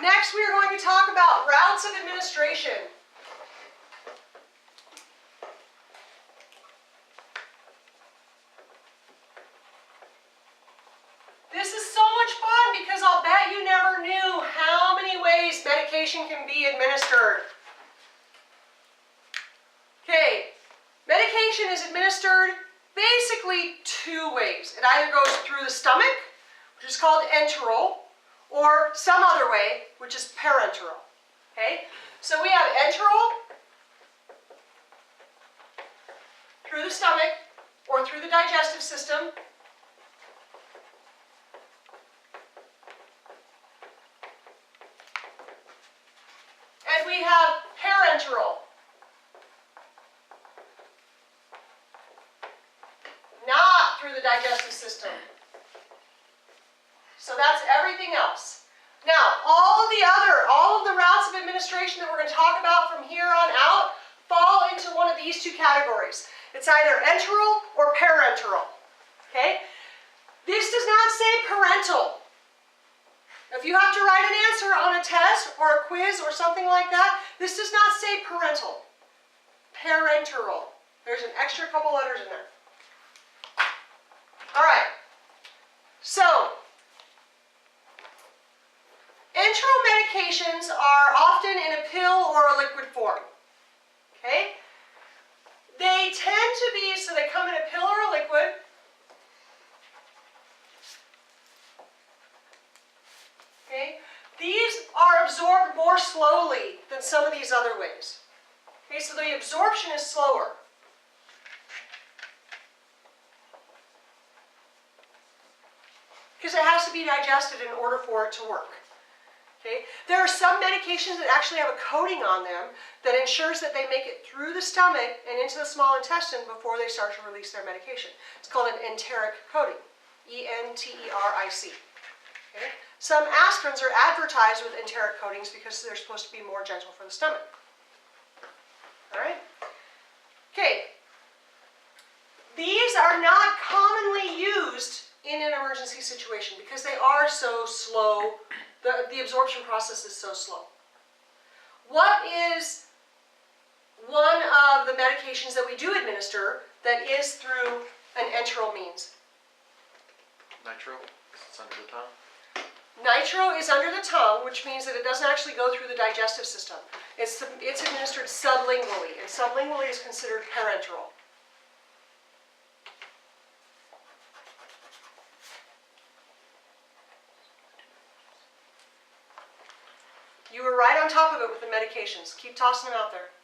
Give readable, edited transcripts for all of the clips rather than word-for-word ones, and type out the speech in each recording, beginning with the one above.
Next, we are going to talk about routes of administration. This is so much fun because I'll bet you never knew how many ways medication can be administered. Okay, medication is administered basically two ways. It either goes through the stomach, which is called enteral, or some other way, which is parenteral. Okay, so we have enteral through the stomach or through the digestive system. And we have parenteral. Not through the digestive system. So that's everything else. Now, all of the routes of administration that we're going to talk about from here on out fall into one of these two categories. It's either enteral or parenteral. Okay? This does not say parental. If you have to write an answer on a test or a quiz or something like that, this does not say parental. Parenteral. There's an extra couple letters in there. All right. So, enteral medications are often in a pill or a liquid form. Okay? They tend to be, so they come in a pill or a liquid. Okay? These are absorbed more slowly than some of these other ways. Okay, so the absorption is slower. Because it has to be digested in order for it to work. Okay? There are some medications that actually have a coating on them that ensures that they make it through the stomach and into the small intestine before they start to release their medication. It's called an enteric coating. E-N-T-E-R-I-C. Okay? Some aspirins are advertised with enteric coatings because they're supposed to be more gentle for the stomach. All right? Okay. These are not commonly used in an emergency situation because they are so slow. The absorption process is so slow. What is one of the medications that we do administer that is through an enteral means? Nitro, because it's under the tongue. Nitro is under the tongue, which means that it doesn't actually go through the digestive system. It's administered sublingually, and sublingually is considered parenteral. You were right on top of it with the medications. Keep tossing them out there.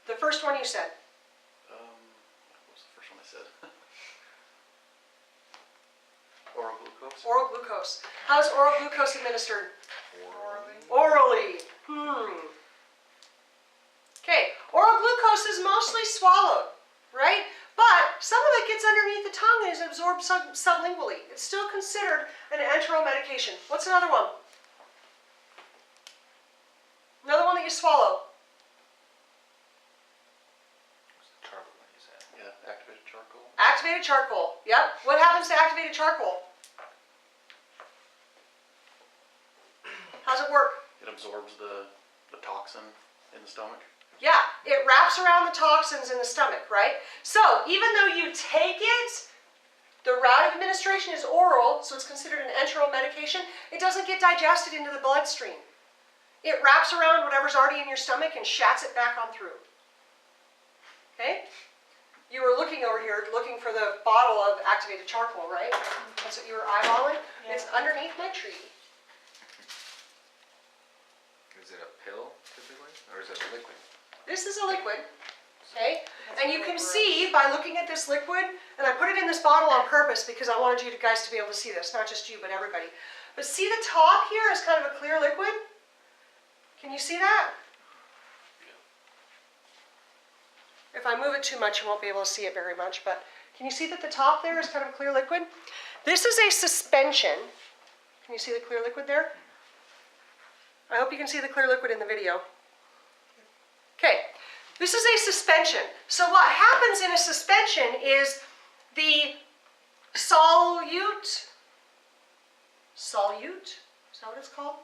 The first one you said. What was the first one I said? Oral glucose. Oral glucose. How's oral glucose administered? Orally. Orally. Okay, oral glucose is mostly swallowed, right? But some of it gets underneath the tongue and is absorbed sublingually. It's still considered an enteral medication. What's another one? Another one that you swallow. What's the charcoal one you said? Yeah, activated charcoal. Activated charcoal. Yep. What happens to activated charcoal? How's it work? It absorbs the toxin in the stomach. Yeah, it wraps around the toxins in the stomach, right? So even though you take it, the route of administration is oral, so it's considered an enteral medication, it doesn't get digested into the bloodstream. It wraps around whatever's already in your stomach and shats it back on through. Okay? You were looking over here, looking for the bottle of activated charcoal, right? That's what you were eyeballing? Yeah. It's underneath my tree. Is it a pill, typically, or is it a liquid? This is a liquid, okay? And you can see by looking at this liquid, and I put it in this bottle on purpose because I wanted you guys to be able to see this, not just you, but everybody. But see the top here is kind of a clear liquid? Can you see that? If I move it too much, you won't be able to see it very much, but can you see that the top there is kind of a clear liquid? This is a suspension. Can you see the clear liquid there? I hope you can see the clear liquid in the video. Okay, this is a suspension. So what happens in a suspension is the solute Is that what it's called?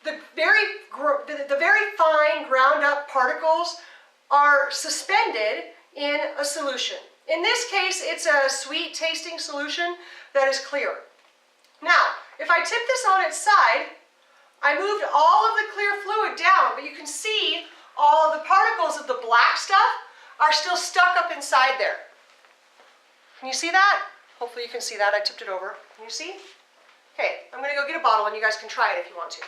The very fine ground up particles are suspended in a solution. In this case, it's a sweet tasting solution that is clear. Now, if I tip this on its side, I moved all of the clear fluid down, but you can see all of the particles of the black stuff are still stuck up inside there. Can you see that? Hopefully you can see that. I tipped it over. Can you see? Okay, I'm going to go get a bottle and you guys can try it if you want to.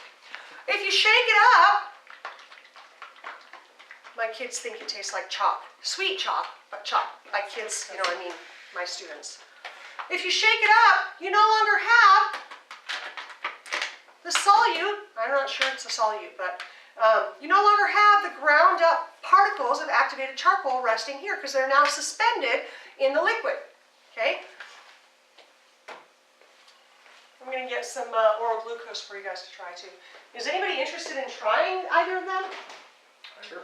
If you shake it up, my kids think it tastes like chalk. Sweet chalk, but chalk. By kids, you know what I mean, my students. If you shake it up, you no longer have the solute. I'm not sure it's a solute, but you no longer have the ground up particles of activated charcoal resting here because they're now suspended in the liquid. Okay? I'm going to get some oral glucose for you guys to try too. Is anybody interested in trying either of them? Sure.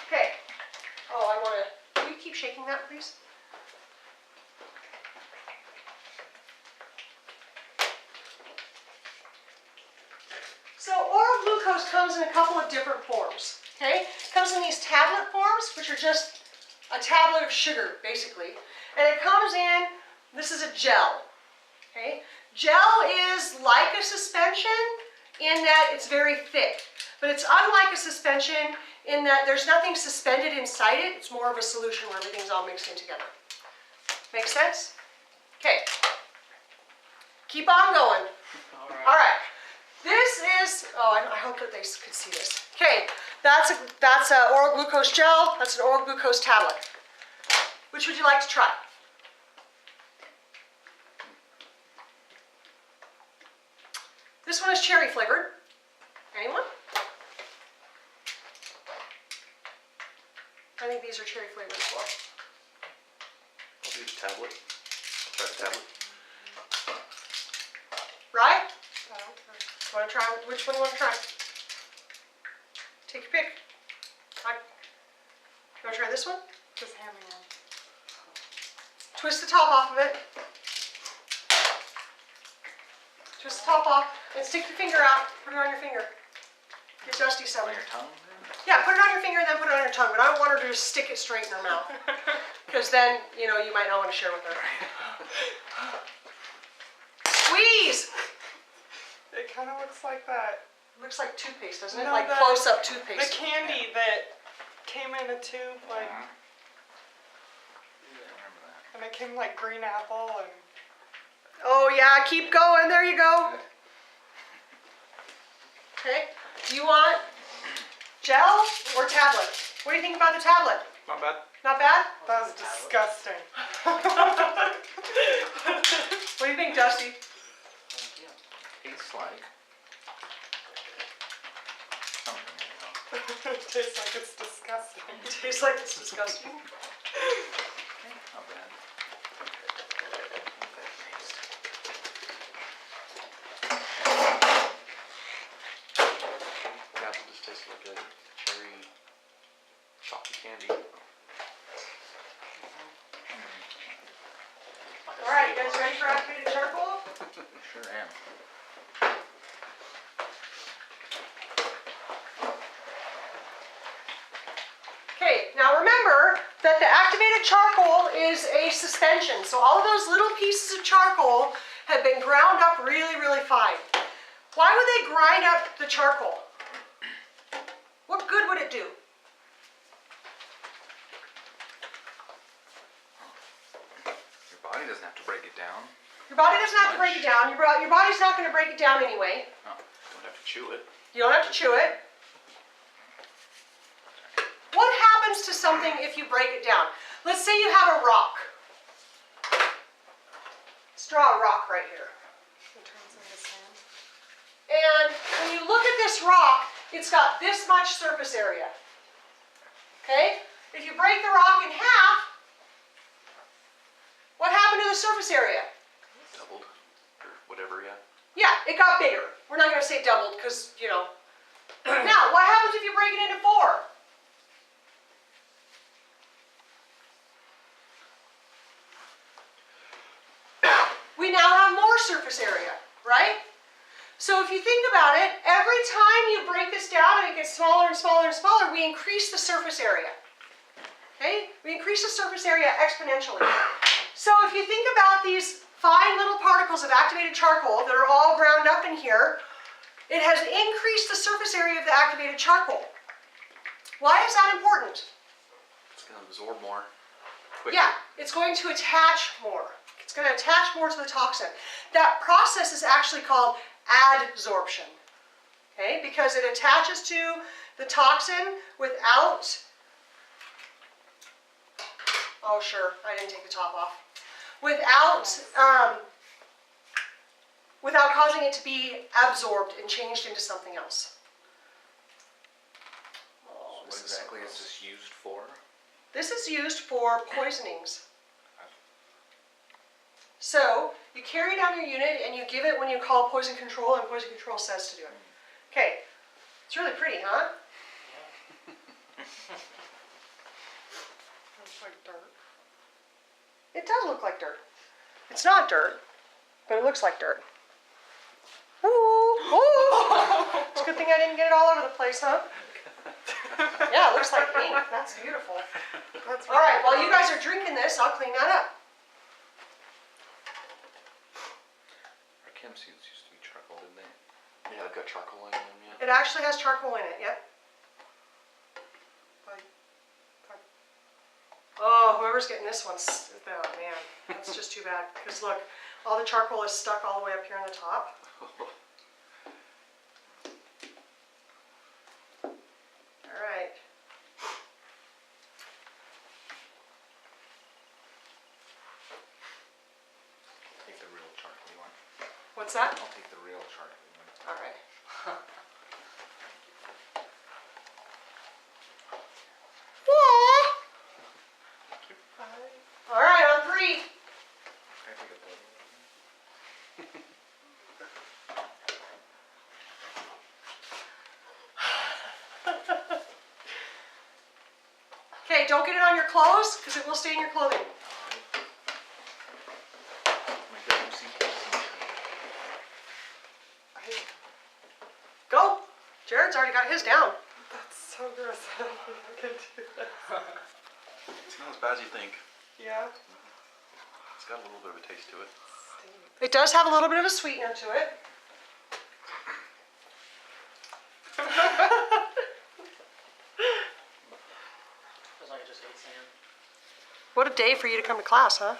Okay. Oh, I want to. Will you keep shaking that, please? So oral glucose comes in a couple of different forms. Okay, it comes in these tablet forms, which are just a tablet of sugar, basically, and it comes in. This is a gel. Okay, gel is like a suspension in that it's very thick, but it's unlike a suspension in that there's nothing suspended inside it. It's more of a solution where everything's all mixed in together. Make sense? Okay. Keep on going. All right. This is, oh, I hope that they could see this. Okay, that's a oral glucose gel. That's an oral glucose tablet. Which would you like to try? This one is cherry flavored. Anyone? I think these are cherry flavored as well. I'll do the tablet. Try the tablet. Right? Want to try? Which one do you want to try? Take your pick. You want to try this one? Just hand me one. Twist the top off of it. Twist the top off and stick your finger out. Put it on your finger. Get dusty some. On your tongue? Yeah, put it on your finger and then put it on your tongue. But I don't want her to just stick it straight in her mouth. Because then, you know, you might not want to share with her. Squeeze! It kind of looks like that. Looks like toothpaste, doesn't it? No, Like the- close-up The toothpaste. candy that came in a tube, like, Yeah, I remember that. and it came like green apple and. Oh yeah, keep going. There you go. Okay. Do you want gel or tablet? What do you think about the tablet? Not bad. Not bad? That was disgusting. What do you think, Dusty? Tastes like something. I don't know. It tastes like it's disgusting. It tastes like it's disgusting. Not bad. Apple just tastes like a cherry chocolate candy. All right, you guys ready for activated charcoal? Sure am. Okay, now remember that the activated charcoal is a suspension. So all of those little pieces of charcoal have been ground up really, really fine. Why would they grind up the charcoal? What good would it do? Your body doesn't have to break it down. Your body doesn't have to break it down. Your body's not going to break it down anyway. Oh, Don't have to chew it. You don't have to chew it. What happens to something if you break it down? Let's say you have a rock. Let's draw a rock right here. It turns into sand. And when you look at this rock, it's got this much surface area. Okay? If you break the rock in half, what happened to the surface area? Doubled. Or whatever, yeah. Yeah, it got bigger. We're not going to say doubled because, you know. Now, what happens if you break it into 4? We now have more surface area, right? So if you think about it, every time you break this down and it gets smaller and smaller and smaller, we increase the surface area. Okay? We increase the surface area exponentially. So if you think about these fine little particles of activated charcoal that are all ground up in here, it has increased the surface area of the activated charcoal. Why is that important? It's gonna absorb more quicker. Yeah, it's going to attach more. It's going to attach more to the toxin. That process is actually called adsorption. Okay, because it attaches to the toxin without, oh sure, I didn't take the top off. Without causing it to be absorbed and changed into something else. Oh, What this is exactly so is gross. this used for? This is used for poisonings. So you carry it on your unit and you give it when you call poison control, and poison control says to do it. Okay, it's really pretty, huh? Looks like dirt. It does look like dirt. It's not dirt, but it looks like dirt. Ooh, ooh. It's a good thing I didn't get it all over the place, huh? Yeah, it looks like ink. That's beautiful. That's All right, while you guys are drinking this, I'll clean that up. Our chem suits used to be charcoal, didn't they? Yeah, I've got charcoal in them, yeah. It actually has charcoal in it, yep. Oh, whoever's getting this one, oh man, that's just too bad. Because look, all the charcoal is stuck all the way up here on the top. All right. I'll take the real charcoal one. What's that? I'll take the real charcoal one. All right. All right, on 3. Can I take a photo? Okay, don't get it on your clothes because it will stain your clothing. My WCPC. Go. Jared's already got his down. That's so gross. I don't think I can do that. It's not as bad as you think. Yeah. It's got a little bit of a taste to it. It does have a little bit of a sweetener to it. Feels like I just ate sand. What a day for you to come to class, huh?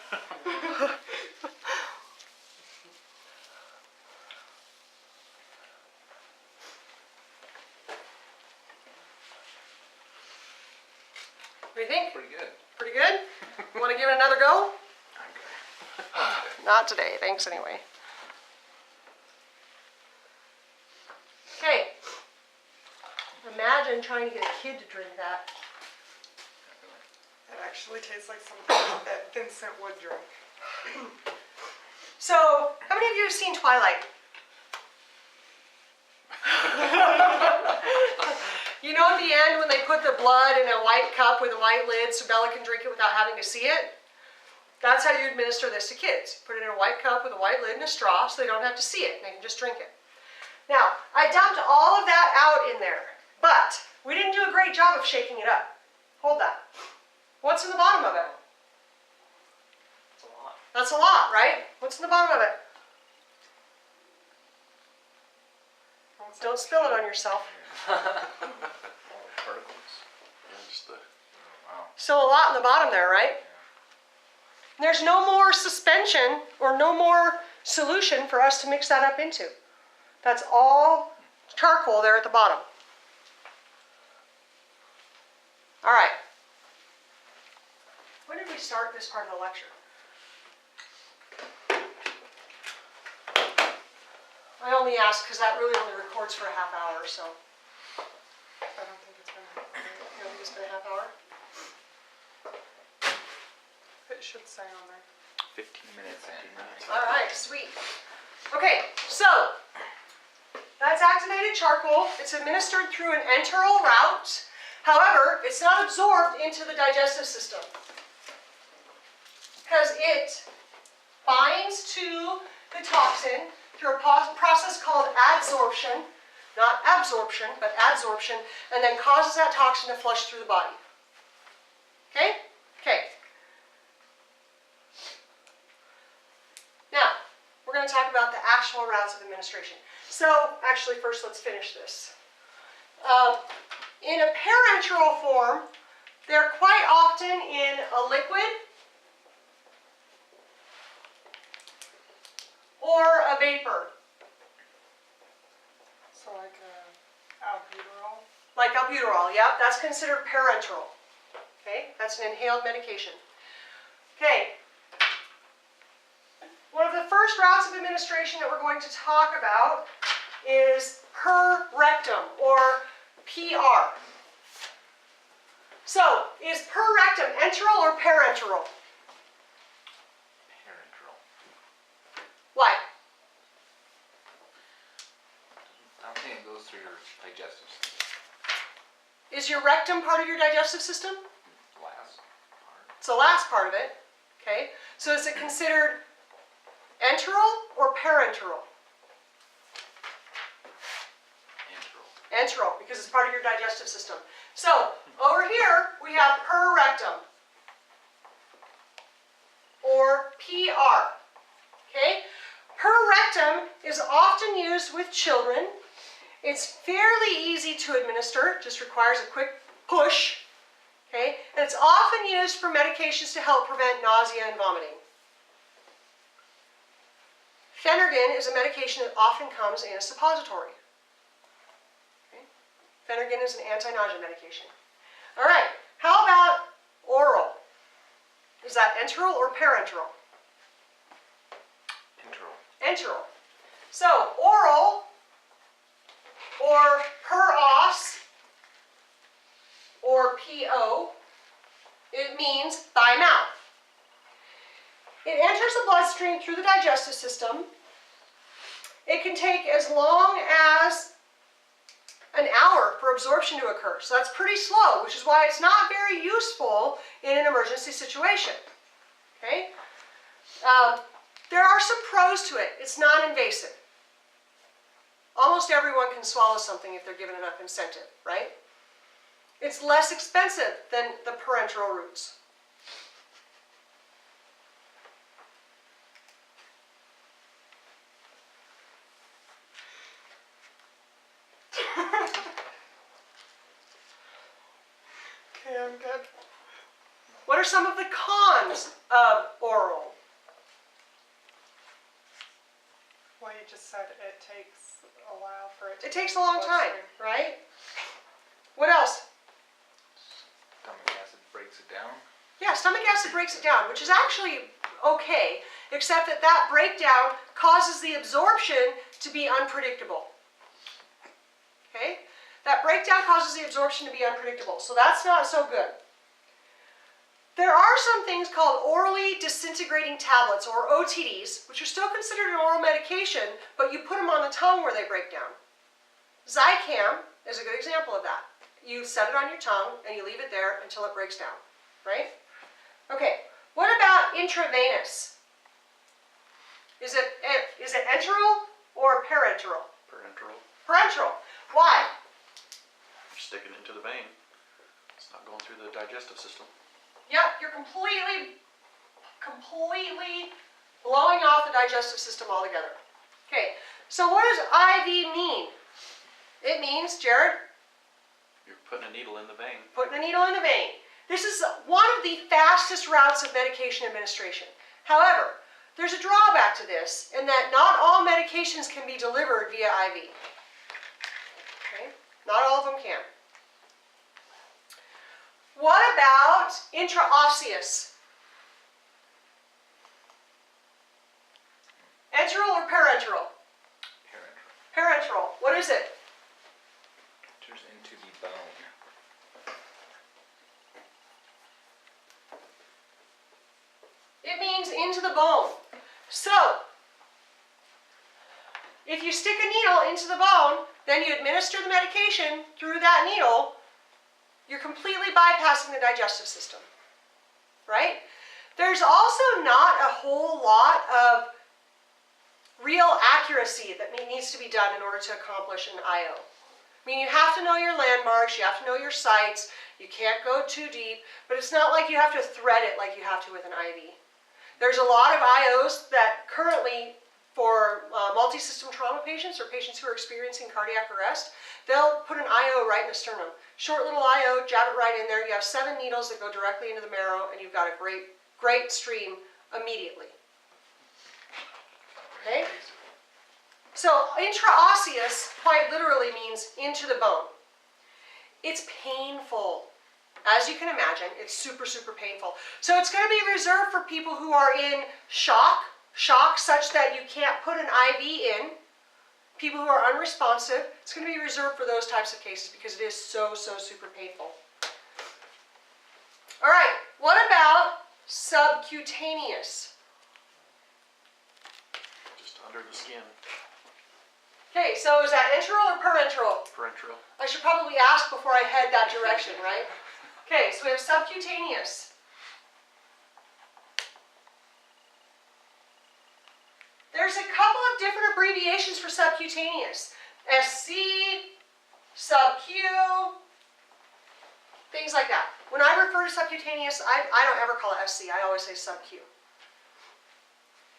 What do you think? Pretty good. Pretty good? Want to give it another go? I'm good. Not today, thanks anyway. Okay. Imagine trying to get a kid to drink that. It actually tastes like something that Vincent would drink. So, how many of you have seen Twilight? You know at the end when they put the blood in a white cup with a white lid so Bella can drink it without having to see it? That's how you administer this to kids. Put it in a white cup with a white lid and a straw so they don't have to see it. They can just drink it. Now, I dumped all of that out in there, but we didn't do a great job of shaking it up. Hold that. What's in the bottom of it? It's a lot. That's a lot, right? What's in the bottom of it? Don't spill it on yourself. Particles. Yeah, just the... Wow. Still a lot in the bottom there, right? There's no more suspension or no more solution for us to mix that up into. That's all charcoal there at the bottom. All right. When did we start this part of the lecture? I only ask because that really only records for a half hour, so. I don't think it's been a half hour. You don't think it's been a half hour? It should say on there. 15 minutes in. All right, sweet. Okay, so That's activated charcoal. It's administered through an enteral route. However, it's not absorbed into the digestive system because it binds to the toxin through a process called adsorption, not absorption, but adsorption, and then causes that toxin to flush through the body. Okay? Okay. Now, we're going to talk about the actual routes of administration. So, actually, first let's finish this. In a parenteral form, they're quite often in a liquid or a vapor, So like albuterol. like albuterol. Yep, that's considered parenteral. Okay, that's an inhaled medication. Okay, one of the first routes of administration that we're going to talk about is per rectum, or PR. So, is per rectum enteral or parenteral? Parenteral. Why? I don't think it goes through your digestive system. Is your rectum part of your digestive system? Last part. It's the last part of it. Okay, so is it considered enteral or parenteral? Enteral. Enteral, because it's part of your digestive system. So, over here, we have per rectum, or PR. Okay? Per rectum is often used with children. It's fairly easy to administer, just requires a quick push. Okay? And it's often used for medications to help prevent nausea and vomiting. Phenergan is a medication that often comes in a suppository. Phenergan is an anti-nausea medication. All right, how about oral? Is that enteral or parenteral? Enteral. Enteral. So, oral or per-os or PO, it means by mouth. It enters the bloodstream through the digestive system. It can take as long as an hour for absorption to occur. So that's pretty slow, which is why it's not very useful in an emergency situation. Okay? There are some pros to it. It's non-invasive. Almost everyone can swallow something if they're given enough incentive, right? It's less expensive than the parenteral routes. Okay, I'm good. What are some of the cons of oral? Well, you just said it takes a while for it to It takes a get long in the time, bloodstream. right? What else? Stomach acid breaks it down. Yeah, stomach acid breaks it down, which is actually okay, except that that breakdown causes the absorption to be unpredictable. Okay? That breakdown causes the absorption to be unpredictable, so that's not so good. There are some things called orally disintegrating tablets, or OTDs, which are still considered an oral medication, but you put them on the tongue where they break down. Zicam is a good example of that. You set it on your tongue and you leave it there until it breaks down, right? Okay, what about intravenous? Is it enteral or parenteral? Parenteral. Parenteral. Why? You're sticking it into the vein. It's not going through the digestive system. Yep, you're completely blowing off the digestive system altogether. Okay, so what does IV mean? It means, Jared, You're putting a needle in the vein. putting a needle in the vein. This is one of the fastest routes of medication administration. However, there's a drawback to this in that not all medications can be delivered via IV. Okay? Not all of them can. What about intraosseous? Enteral or parenteral? Parenteral. Parenteral. What is it? Enters into the bone. It means into the bone. So, if you you stick a needle into the bone, then you administer the medication through that needle, you're completely bypassing the digestive system, right? There's also not a whole lot of real accuracy that needs to be done in order to accomplish an IO. I mean, you have to know your landmarks, you have to know your sites, you can't go too deep, but it's not like you have to thread it like you have to with an IV. There's a lot of IOs that currently, for multi-system trauma patients or patients who are experiencing cardiac arrest, they'll put an IO right in the sternum. Short little IO, jab it right in there. You have 7 needles that go directly into the marrow, and you've got a great stream immediately. Okay? So intraosseous quite literally means into the bone. It's painful. As you can imagine, it's super, super painful. So it's going to be reserved for people who are in shock such that you can't put an IV in, people who are unresponsive. It's going to be reserved for those types of cases because it is so, so super painful. All right, what about subcutaneous? Just under the skin. Okay, so is that enteral or parenteral? Parenteral. I should probably ask before I head that direction, right? Okay, so we have subcutaneous. There's a couple of different abbreviations for subcutaneous. SC, sub-Q, things like that. When I refer to subcutaneous, I don't ever call it SC. I always say sub-Q.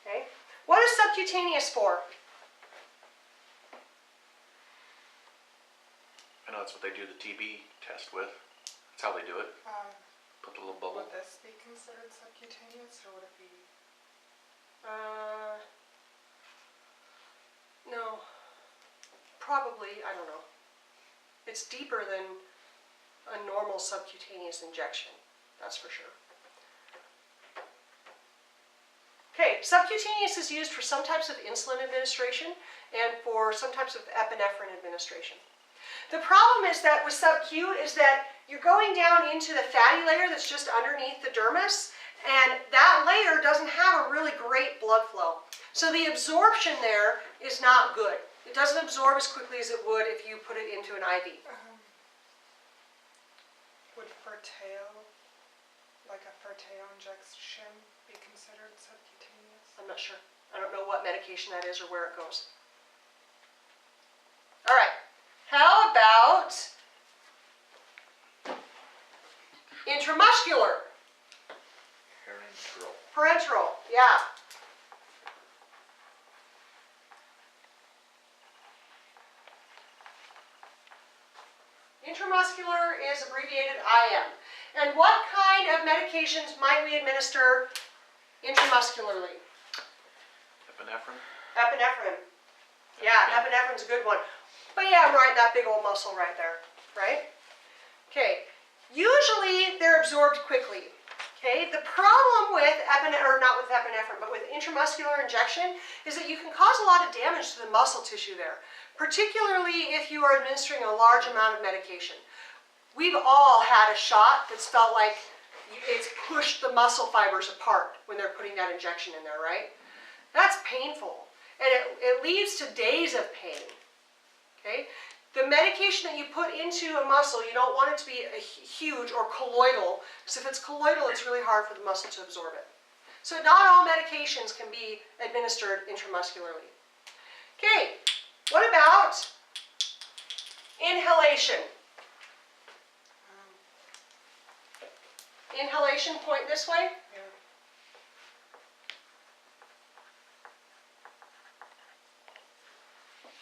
Okay? What is subcutaneous for? I know that's what they do the TB test with. That's how they do it. Put the little bubble. Would this be considered subcutaneous, or would it be? No. Probably, I don't know. It's deeper than a normal subcutaneous injection, that's for sure. Okay, subcutaneous is used for some types of insulin administration and for some types of epinephrine administration. The problem is that with sub-Q is that you're going down into the fatty layer that's just underneath the dermis, and that layer doesn't have a really great blood flow. So the absorption there is not good. It doesn't absorb as quickly as it would if you put it into an IV. Would Ferteo, like a Ferteo injection, be considered subcutaneous? I'm not sure. I don't know what medication that is or where it goes. All right. How about intramuscular? Parenteral. Parenteral, yeah. Intramuscular is abbreviated IM. And what kind of medications might we administer intramuscularly? Epinephrine. Epinephrine. Yeah, epinephrine's a good one. But yeah, right, that big old muscle right there, right? Okay, usually they're absorbed quickly. Okay, the problem with epinephrine, but with intramuscular injection is that you can cause a lot of damage to the muscle tissue there, particularly if you are administering a large amount of medication. We've all had a shot that's felt like it's pushed the muscle fibers apart when they're putting that injection in there, right? That's painful, and it leads to days of pain. Okay? The medication that you put into a muscle, you don't want it to be huge or colloidal, because if it's colloidal, it's really hard for the muscle to absorb it. So not all medications can be administered intramuscularly. Okay, what about inhalation? Inhalation, point this way. Yeah.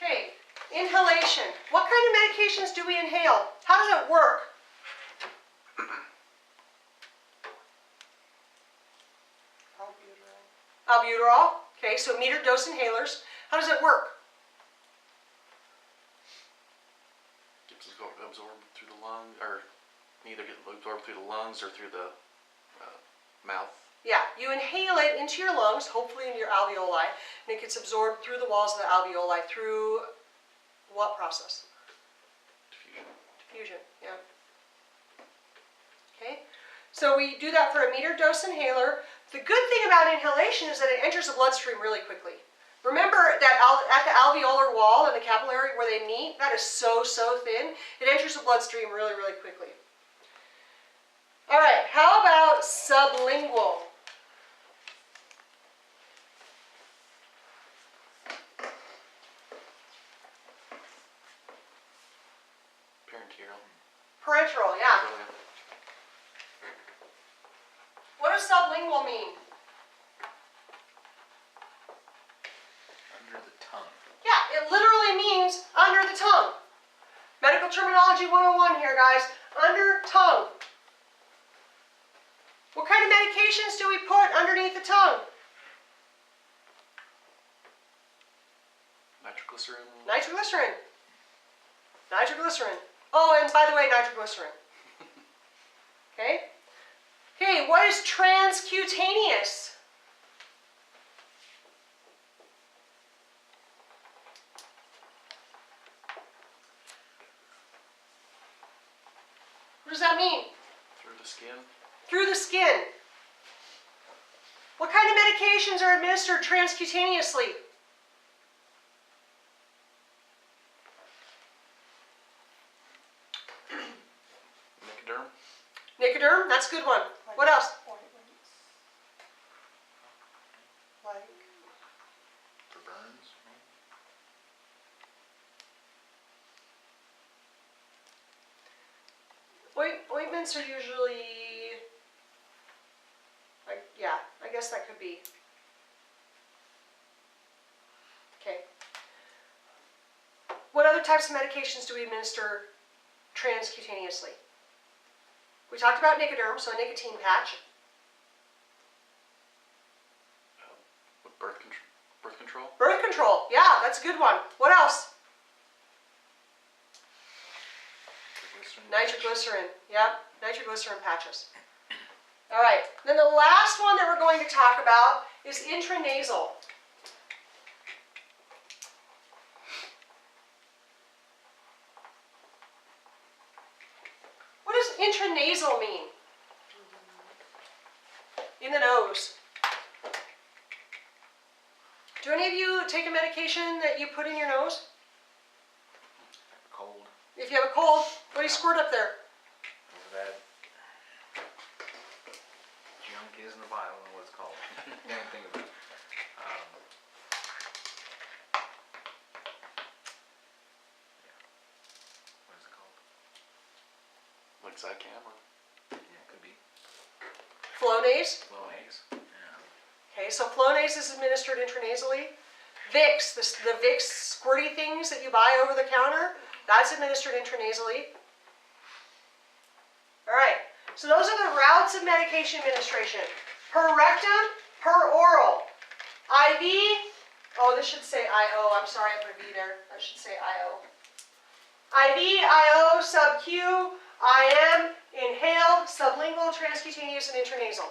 Okay, inhalation. What kind of medications do we inhale? How does it work? Albuterol. Albuterol. Okay, so metered dose inhalers. How does it work? Gets absorbed through the lung, or either get absorbed through the lungs or through the mouth. Yeah, you inhale it into your lungs, hopefully into your alveoli, and it gets absorbed through the walls of the alveoli through what process? Diffusion. Diffusion, yeah. Okay, so we do that for a metered dose inhaler. The good thing about inhalation is that it enters the bloodstream really quickly. Remember that at the alveolar wall and the capillary where they meet, that is so thin, it enters the bloodstream really, really quickly. All right, how about sublingual? Parenteral, yeah. What does sublingual mean? Under the tongue. Yeah, it literally means under the tongue. Medical terminology 101 here, guys. Under tongue. What kind of medications do we put underneath the tongue? Nitroglycerin. Nitroglycerin. Nitroglycerin. Oh, and by the way, nitroglycerin. Okay? Okay, what is transcutaneous? What does that mean? Through the skin. Through the skin. What kind of medications are administered transcutaneously? Nicoderm. Nicoderm, that's a good one. What else? Ointments. Like, For burns, Ointments are usually, yeah, I guess that could be. Okay. What other types of medications do we administer transcutaneously? We talked about Nicoderm, so a nicotine patch. With birth control. Birth control, yeah, that's a good one. What else? Nitroglycerin, yeah, nitroglycerin patches. All right, then the last one that we're going to talk about is intranasal. What does intranasal mean? In the nose. Do any of you take a medication that you put in your nose? cold. If you have a cold, what do you squirt up there? Whatever that junk is in the Bible, I don't know what it's called. Can't think of it. What is it called? Like Zicam or? Yeah, it could be. Flonase. Flonase. Yeah. Okay, so Flonase is administered intranasally. Vicks, the Vicks squirty things that you buy over the counter, that's administered intranasally. All right, so those are the routes of medication administration. Per rectum, per oral. IV, oh, this should say IO. I'm sorry, I put a V there. That should say IO. IV, IO, sub-Q, IM, inhaled, sublingual, transcutaneous, and intranasal.